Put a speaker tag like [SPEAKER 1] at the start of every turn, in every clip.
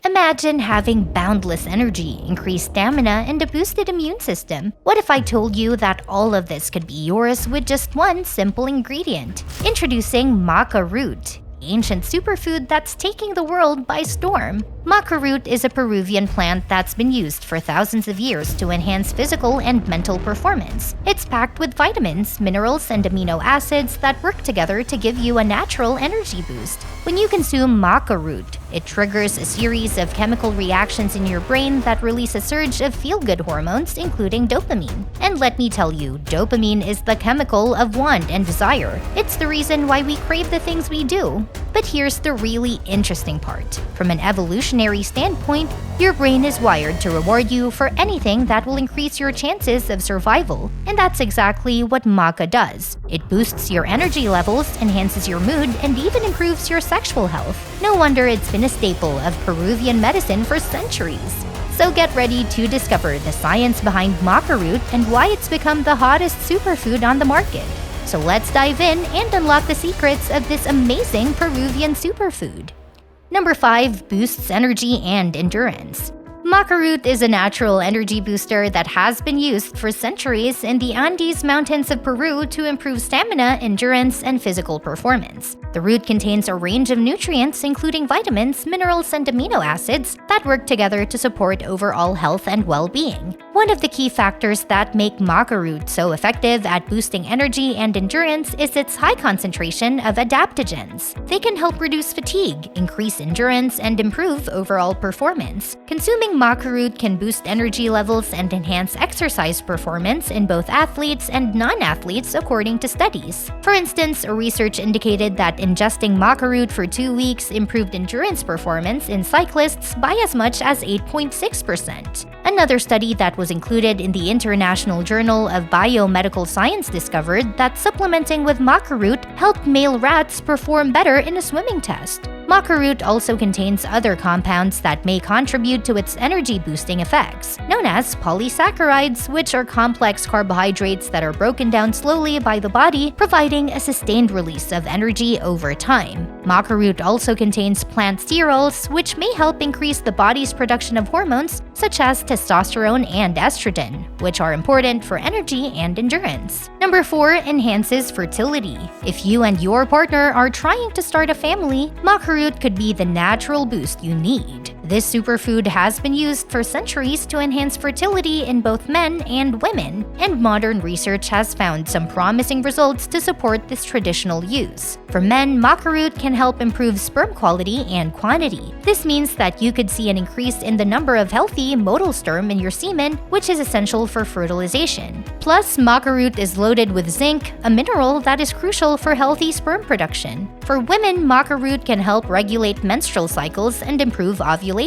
[SPEAKER 1] Imagine having boundless energy, increased stamina, and a boosted immune system. What if I told you that all of this could be yours with just one simple ingredient? Introducing Maca root, ancient superfood that's taking the world by storm. Maca root is a Peruvian plant that's been used for thousands of years to enhance physical and mental performance. It's packed with vitamins, minerals, and amino acids that work together to give you a natural energy boost. When you consume maca root, it triggers a series of chemical reactions in your brain that release a surge of feel-good hormones, including dopamine. And let me tell you, dopamine is the chemical of want and desire. It's the reason why we crave the things we do. But here's the really interesting part. From an evolutionary standpoint, your brain is wired to reward you for anything that will increase your chances of survival. And that's exactly what maca does. It boosts your energy levels, enhances your mood, and even improves your sexual health. No wonder it's been a staple of Peruvian medicine for centuries. So get ready to discover the science behind maca root and why it's become the hottest superfood on the market. So let's dive in and unlock the secrets of this amazing Peruvian superfood. Number 5 boosts energy and endurance. Maca root is a natural energy booster that has been used for centuries in the Andes Mountains of Peru to improve stamina, endurance, and physical performance. The root contains a range of nutrients, including vitamins, minerals, and amino acids that work together to support overall health and well-being. One of the key factors that make maca root so effective at boosting energy and endurance is its high concentration of adaptogens. They can help reduce fatigue, increase endurance, and improve overall performance. Consuming maca root can boost energy levels and enhance exercise performance in both athletes and non-athletes, according to studies. For instance, research indicated that ingesting maca root for 2 weeks improved endurance performance in cyclists by as much as 8.6%. Another study that was included in the International Journal of Biomedical Science discovered that supplementing with maca root helped male rats perform better in a swimming test. Maca root also contains other compounds that may contribute to its energy-boosting effects, known as polysaccharides, which are complex carbohydrates that are broken down slowly by the body, providing a sustained release of energy over time. Maca root also contains plant sterols, which may help increase the body's production of hormones such as testosterone and estrogen, which are important for energy and endurance. Number 4 enhances fertility. If you and your partner are trying to start a family, maca root could be the natural boost you need. This superfood has been used for centuries to enhance fertility in both men and women, and modern research has found some promising results to support this traditional use. For men, maca root can help improve sperm quality and quantity. This means that you could see an increase in the number of healthy motile sperm in your semen, which is essential for fertilization. Plus, maca root is loaded with zinc, a mineral that is crucial for healthy sperm production. For women, maca root can help regulate menstrual cycles and improve ovulation.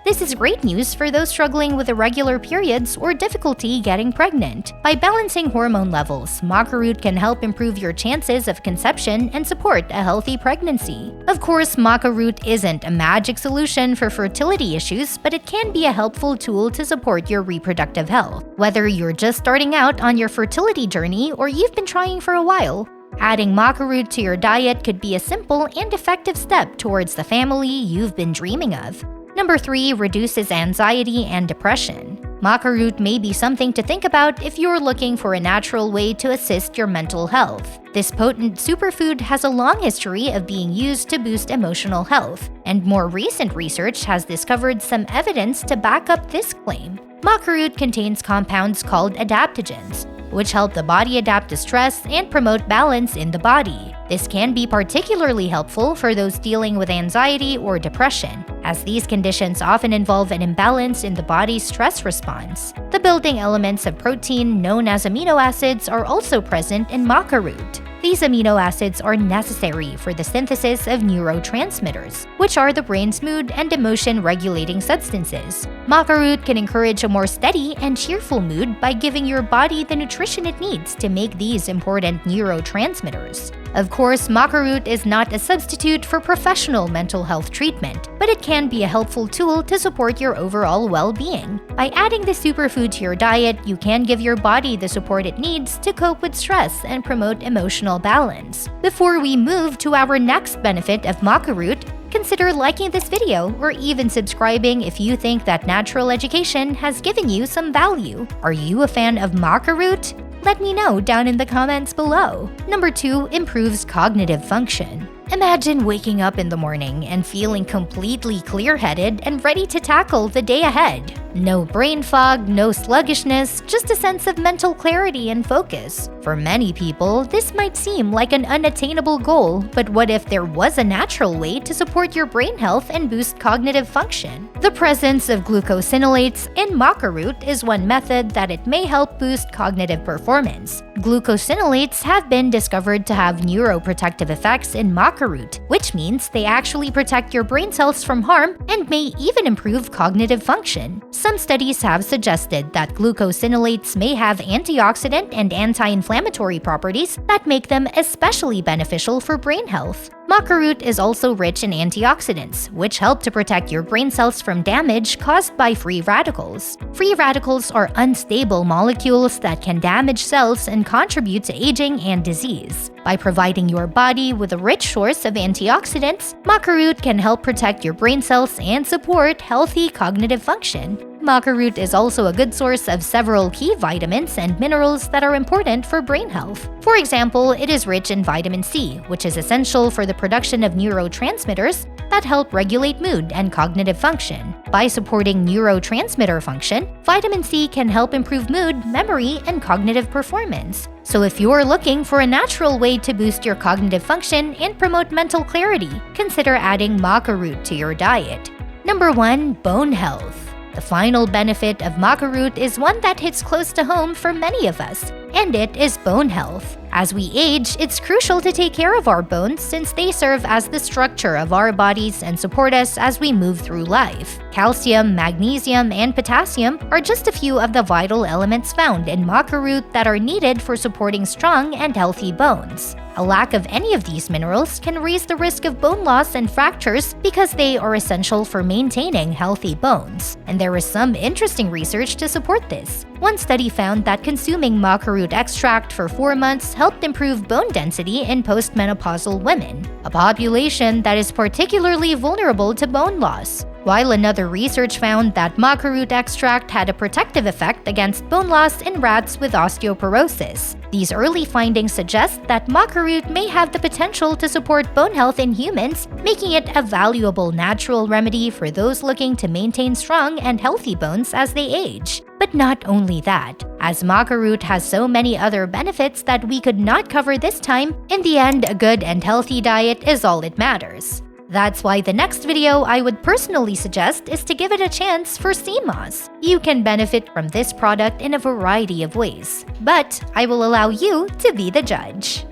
[SPEAKER 1] This is great news for those struggling with irregular periods or difficulty getting pregnant. By balancing hormone levels, maca root can help improve your chances of conception and support a healthy pregnancy. Of course, maca root isn't a magic solution for fertility issues, but it can be a helpful tool to support your reproductive health. Whether you're just starting out on your fertility journey or you've been trying for a while, adding maca root to your diet could be a simple and effective step towards the family you've been dreaming of. Number 3 reduces anxiety and depression. Maca root may be something to think about if you're looking for a natural way to assist your mental health. This potent superfood has a long history of being used to boost emotional health, and more recent research has discovered some evidence to back up this claim. Maca root contains compounds called adaptogens, which help the body adapt to stress and promote balance in the body. This can be particularly helpful for those dealing with anxiety or depression, as these conditions often involve an imbalance in the body's stress response. The building elements of protein, known as amino acids, are also present in maca root. These amino acids are necessary for the synthesis of neurotransmitters, which are the brain's mood and emotion-regulating substances. Maca root can encourage a more steady and cheerful mood by giving your body the nutrition it needs to make these important neurotransmitters. Of course, maca root is not a substitute for professional mental health treatment, but it can be a helpful tool to support your overall well-being. By adding the superfood to your diet, you can give your body the support it needs to cope with stress and promote emotional balance. Before we move to our next benefit of maca root, consider liking this video or even subscribing if you think that natural education has given you some value. Are you a fan of maca root? Let me know down in the comments below. Number 2, improves cognitive function. Imagine waking up in the morning and feeling completely clear-headed and ready to tackle the day ahead. No brain fog, no sluggishness, just a sense of mental clarity and focus. For many people, this might seem like an unattainable goal, but what if there was a natural way to support your brain health and boost cognitive function? The presence of glucosinolates in maca root is one method that it may help boost cognitive performance. Glucosinolates have been discovered to have neuroprotective effects in maca root, which means they actually protect your brain cells from harm and may even improve cognitive function. Some studies have suggested that glucosinolates may have antioxidant and anti-inflammatory properties that make them especially beneficial for brain health. Maca root is also rich in antioxidants, which help to protect your brain cells from damage caused by free radicals. Free radicals are unstable molecules that can damage cells and contribute to aging and disease. By providing your body with a rich source of antioxidants, maca root can help protect your brain cells and support healthy cognitive function. Maca root is also a good source of several key vitamins and minerals that are important for brain health. For example, it is rich in vitamin C, which is essential for the production of neurotransmitters that help regulate mood and cognitive function. By supporting neurotransmitter function, vitamin C can help improve mood, memory, and cognitive performance. So if you're looking for a natural way to boost your cognitive function and promote mental clarity, consider adding maca root to your diet. Number 1, bone health. The final benefit of maca root is one that hits close to home for many of us, and it is bone health. As we age, it's crucial to take care of our bones since they serve as the structure of our bodies and support us as we move through life. Calcium, magnesium, and potassium are just a few of the vital elements found in maca root that are needed for supporting strong and healthy bones. A lack of any of these minerals can raise the risk of bone loss and fractures because they are essential for maintaining healthy bones. And there is some interesting research to support this. One study found that consuming maca root extract for 4 months helped improve bone density in postmenopausal women, a population that is particularly vulnerable to bone loss. While another research found that maca root extract had a protective effect against bone loss in rats with osteoporosis. These early findings suggest that maca root may have the potential to support bone health in humans, making it a valuable natural remedy for those looking to maintain strong and healthy bones as they age. But not only that, as maca root has so many other benefits that we could not cover this time, in the end, a good and healthy diet is all that matters. That's why the next video I would personally suggest is to give it a chance for sea moss. You can benefit from this product in a variety of ways, but I will allow you to be the judge.